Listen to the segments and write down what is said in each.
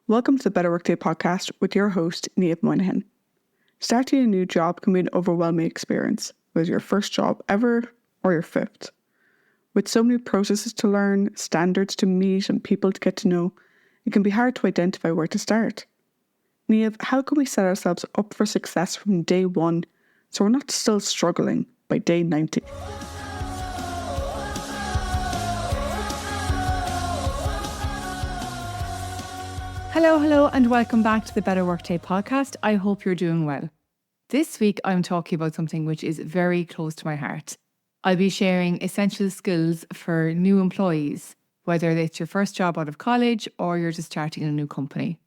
Welcome to the Better Workday podcast with your host, Niamh Moynihan. Starting a new job can be an overwhelming experience, whether your first job ever or your fifth. With so many processes to learn, standards to meet, and people to get to know, it can be hard to identify where to start. Niamh, how can we set ourselves up for success from day one so we're not still struggling by day 90? Hello, and welcome back to the Better Workday podcast. I hope you're doing well. This week, I'm talking about something which is very close to my heart. I'll be sharing essential skills for new employees, whether it's your first job out of college or you're just starting a new company.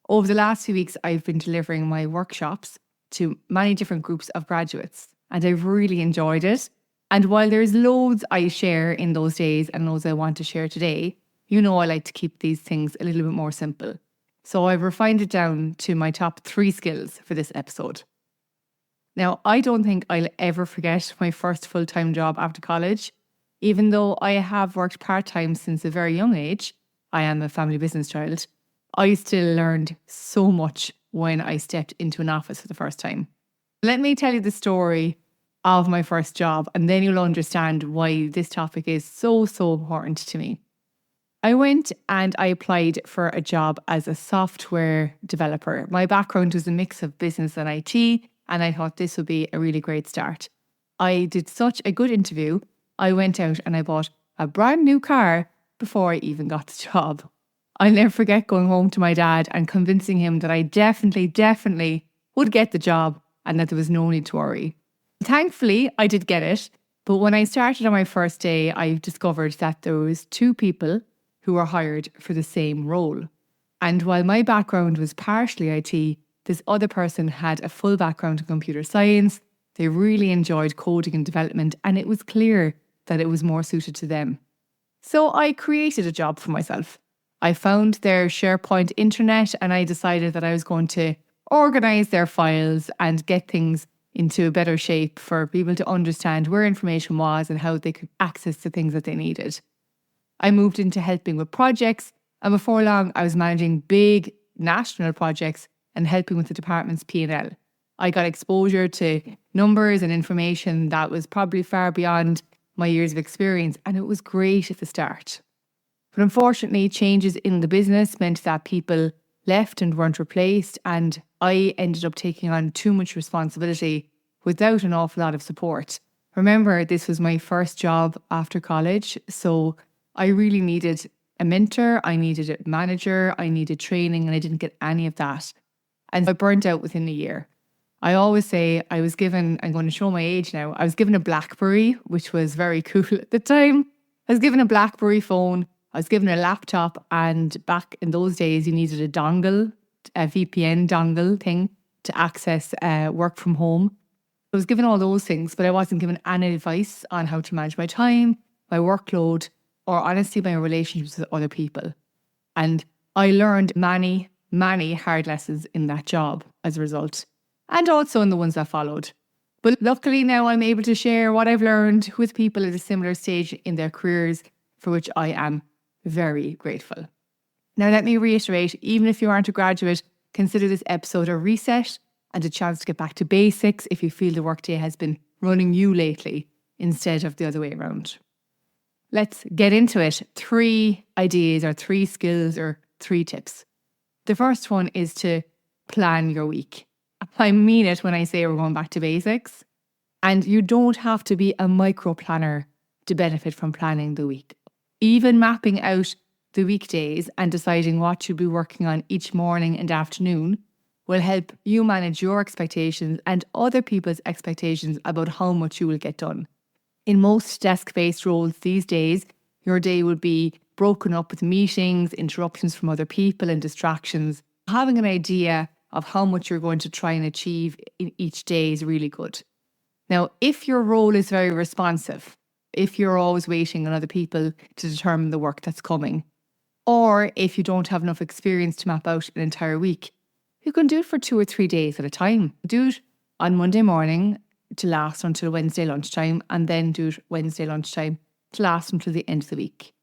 Over the last few weeks, I've been delivering my workshops to many different groups of graduates, and I've really enjoyed it. And while there's loads I share in those days and loads I want to share today, you know I like to keep these things a little bit more simple. So I've refined it down to my top 3 skills for this episode. Now, I don't think I'll ever forget my first full-time job after college. Even though I have worked part-time since a very young age, I am a family business child, I still learned so much when I stepped into an office for the first time. Let me tell you the story of my first job, and then you'll understand why this topic is so important to me. I went and I applied for a job as a software developer. My background was a mix of business and IT, and I thought this would be a really great start. I did such a good interview. I went out and I bought a brand new car before I even got the job. I'll never forget going home to my dad and convincing him that I definitely would get the job and that there was no need to worry. Thankfully, I did get it. But when I started on my first day, I discovered that there was 2 people who were hired for the same role. And while my background was partially IT, this other person had a full background in computer science. They really enjoyed coding and development, and it was clear that it was more suited to them. So I created a job for myself. I found their SharePoint intranet, and I decided that I was going to organise their files and get things into a better shape for people to understand where information was and how they could access the things that they needed. I moved into helping with projects, and before long I was managing big national projects and helping with the department's P&L. I got exposure to numbers and information that was probably far beyond my years of experience, and it was great at the start. But unfortunately, changes in the business meant that people left and weren't replaced, and I ended up taking on too much responsibility without an awful lot of support. Remember, this was my first job after college, so I really needed a mentor, I needed a manager, I needed training, and I didn't get any of that. And I burnt out within a year. I always say I was given, I'm going to show my age now, I was given a BlackBerry, which was very cool at the time. I was given a BlackBerry phone, I was given a laptop, and back in those days you needed a dongle, a VPN dongle thing to access work from home. I was given all those things, but I wasn't given any advice on how to manage my time, my workload, or honestly my relationships with other people. And I learned many hard lessons in that job as a result, and also in the ones that followed. But luckily now I'm able to share what I've learned with people at a similar stage in their careers, for which I am very grateful. Now let me reiterate, even if you aren't a graduate, consider this episode a reset and a chance to get back to basics if you feel the workday has been running you lately instead of the other way around. Let's get into it. 3 ideas or 3 skills or 3 tips. The first one is to plan your week. I mean it when I say we're going back to basics. And you don't have to be a micro planner to benefit from planning the week. Even mapping out the weekdays and deciding what you'll be working on each morning and afternoon will help you manage your expectations and other people's expectations about how much you will get done. In most desk-based roles these days, your day will be broken up with meetings, interruptions from other people and distractions. Having an idea of how much you're going to try and achieve in each day is really good. Now, if your role is very responsive, if you're always waiting on other people to determine the work that's coming, or if you don't have enough experience to map out an entire week, you can do it for 2 or 3 days at a time. Do it on Monday morning to last until Wednesday lunchtime, and then do it Wednesday lunchtime to last until the end of the week.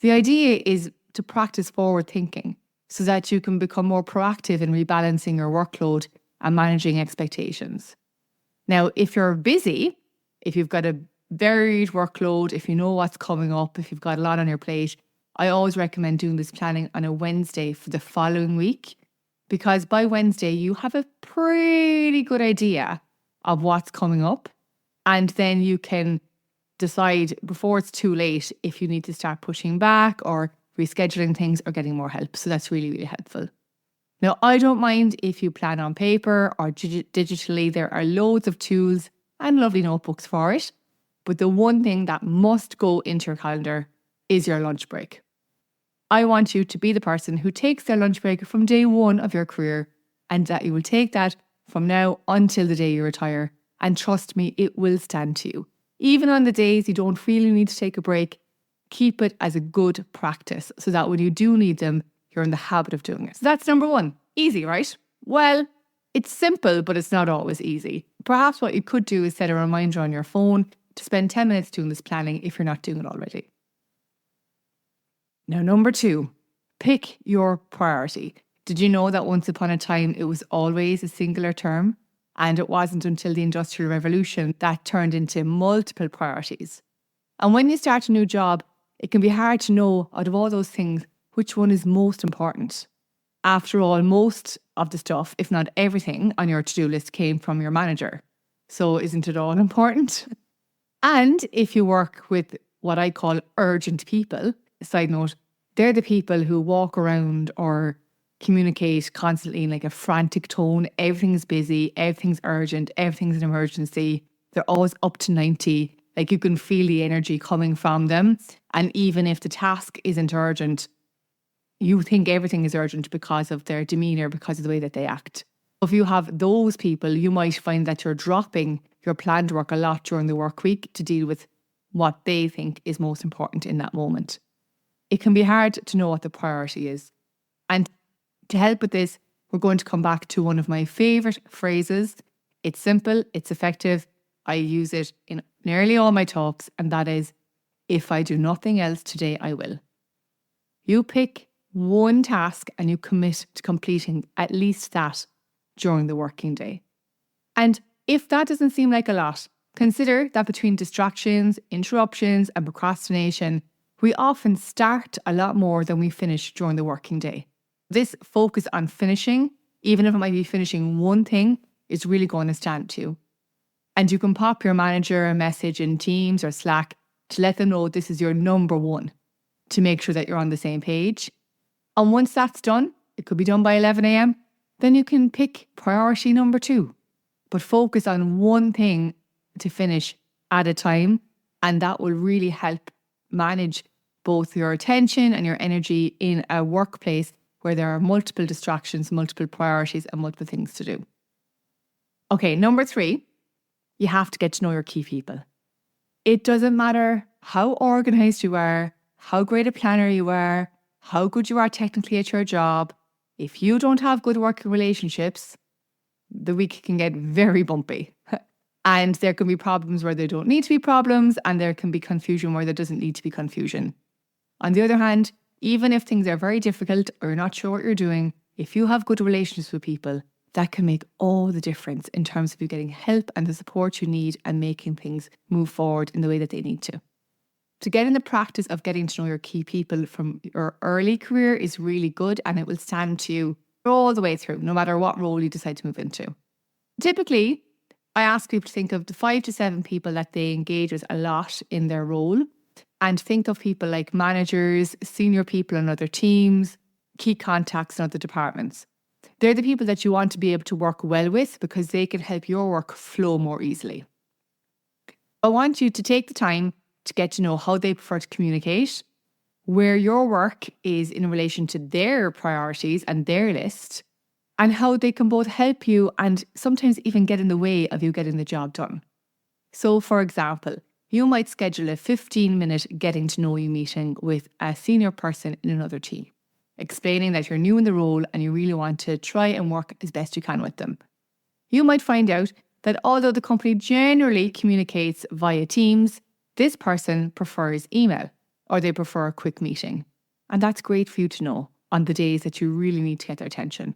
The idea is to practice forward thinking. so that you can become more proactive in rebalancing your workload and managing expectations. Now, if you're busy, if you've got a varied workload, if you know what's coming up, if you've got a lot on your plate, I always recommend doing this planning on a Wednesday for the following week, because by Wednesday, you have a pretty good idea of what's coming up. And then you can decide before it's too late if you need to start pushing back or rescheduling things or getting more help. So that's really, really helpful. Now, I don't mind if you plan on paper or digitally. There are loads of tools and lovely notebooks for it. But the one thing that must go into your calendar is your lunch break. I want you to be the person who takes their lunch break from day one of your career, and that you will take that from now until the day you retire. And trust me, it will stand to you. Even on the days you don't really need to take a break, keep it as a good practice so that when you do need them, you're in the habit of doing it. So that's number one. Easy, right? Well, it's simple, but it's not always easy. Perhaps what you could do is set a reminder on your phone to spend 10 minutes doing this planning if you're not doing it already. Now, number two, pick your priority. Did you know that once upon a time it was always a singular term? And it wasn't until the Industrial Revolution that turned into multiple priorities. And when you start a new job, it can be hard to know out of all those things which one is most important. After all, most of the stuff, if not everything, on your to-do list came from your manager. So isn't it all important? And if you work with what I call urgent people, side note, they're the people who walk around or communicate constantly in like a frantic tone. Everything's busy, everything's urgent, everything's an emergency. They're always up to 90. Like you can feel the energy coming from them. And even if the task isn't urgent, you think everything is urgent because of their demeanour, because of the way that they act. If you have those people, you might find that you're dropping your planned work a lot during the work week to deal with what they think is most important in that moment. It can be hard to know what the priority is. And to help with this, we're going to come back to one of my favourite phrases. It's simple, it's effective. I use it in nearly all my talks, and that is, if I do nothing else today, I will. You pick one task and you commit to completing at least that during the working day. And if that doesn't seem like a lot, consider that between distractions, interruptions, and procrastination, we often start a lot more than we finish during the working day. This focus on finishing, even if it might be finishing one thing, is really going to stand to you. And you can pop your manager a message in Teams or Slack to let them know this is your number one, to make sure that you're on the same page. And once that's done, it could be done by 11 a.m, then you can pick priority number two. But focus on one thing to finish at a time, and that will really help manage both your attention and your energy in a workplace where there are multiple distractions, multiple priorities, and multiple things to do. Okay, number three, you have to get to know your key people. It doesn't matter how organised you are, how great a planner you are, how good you are technically at your job. If you don't have good working relationships, the week can get very bumpy. And there can be problems where there don't need to be problems, and there can be confusion where there doesn't need to be confusion. On the other hand, even if things are very difficult or you're not sure what you're doing, if you have good relationships with people, that can make all the difference in terms of you getting help and the support you need and making things move forward in the way that they need to. To get in the practice of getting to know your key people from your early career is really good, and it will stand to you all the way through, no matter what role you decide to move into. Typically, I ask people to think of the 5 to 7 people that they engage with a lot in their role, and think of people like managers, senior people in other teams, key contacts in other departments. They're the people that you want to be able to work well with because they can help your work flow more easily. I want you to take the time to get to know how they prefer to communicate, where your work is in relation to their priorities and their list, and how they can both help you and sometimes even get in the way of you getting the job done. So, for example, you might schedule a 15-minute getting to know you meeting with a senior person in another team, explaining that you're new in the role and you really want to try and work as best you can with them. You might find out that although the company generally communicates via Teams, this person prefers email or they prefer a quick meeting. And that's great for you to know. on the days that you really need to get their attention.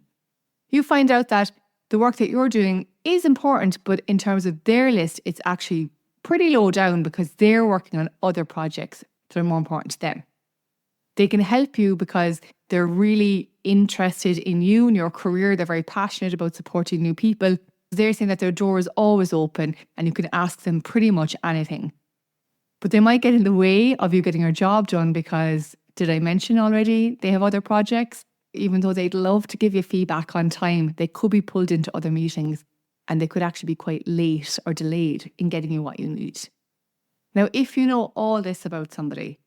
You find out that the work that you're doing is important, but in terms of their list, it's actually pretty low down because they're working on other projects that are more important to them. They can help you because they're really interested in you and your career. They're very passionate about supporting new people. They're saying that their door is always open and you can ask them pretty much anything. But they might get in the way of you getting your job done because, did I mention already, they have other projects? Even though they'd love to give you feedback on time, they could be pulled into other meetings and they could actually be quite late or delayed in getting you what you need. Now, if you know all this about somebody,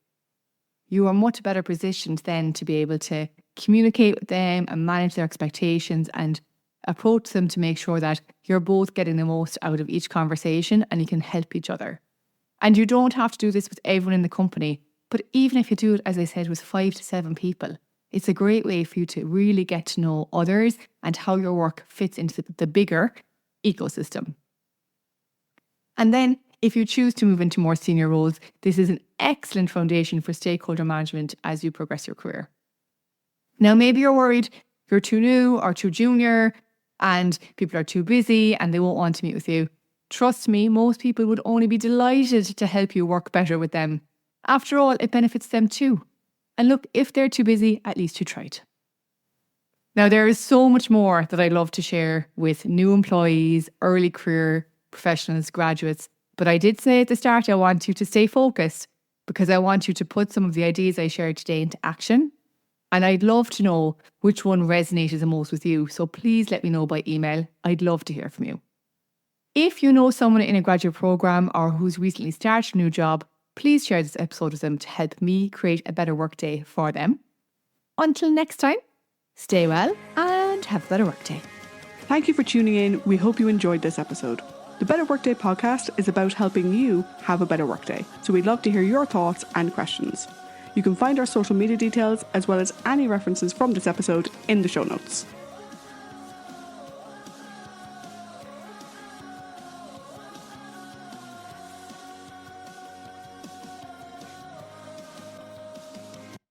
you are much better positioned then to be able to communicate with them and manage their expectations and approach them to make sure that you're both getting the most out of each conversation and you can help each other. And you don't have to do this with everyone in the company, but even if you do it, as I said, with 5 to 7 people, it's a great way for you to really get to know others and how your work fits into the bigger ecosystem. And then if you choose to move into more senior roles, this is an excellent foundation for stakeholder management as you progress your career. Now, maybe you're worried you're too new or too junior and people are too busy and they won't want to meet with you. Trust me, most people would only be delighted to help you work better with them. After all, it benefits them too. And look, if they're too busy, at least you tried. Now, there is so much more that I love to share with new employees, early career professionals, graduates. But I did say at the start, I want you to stay focused because I want you to put some of the ideas I shared today into action. And I'd love to know which one resonated the most with you. So please let me know by email. I'd love to hear from you. If you know someone in a graduate program or who's recently started a new job, please share this episode with them to help me create a better workday for them. Until next time, stay well and have a better workday. Thank you for tuning in. We hope you enjoyed this episode. The Better Workday podcast is about helping you have a better workday. So we'd love to hear your thoughts and questions. You can find our social media details as well as any references from this episode in the show notes.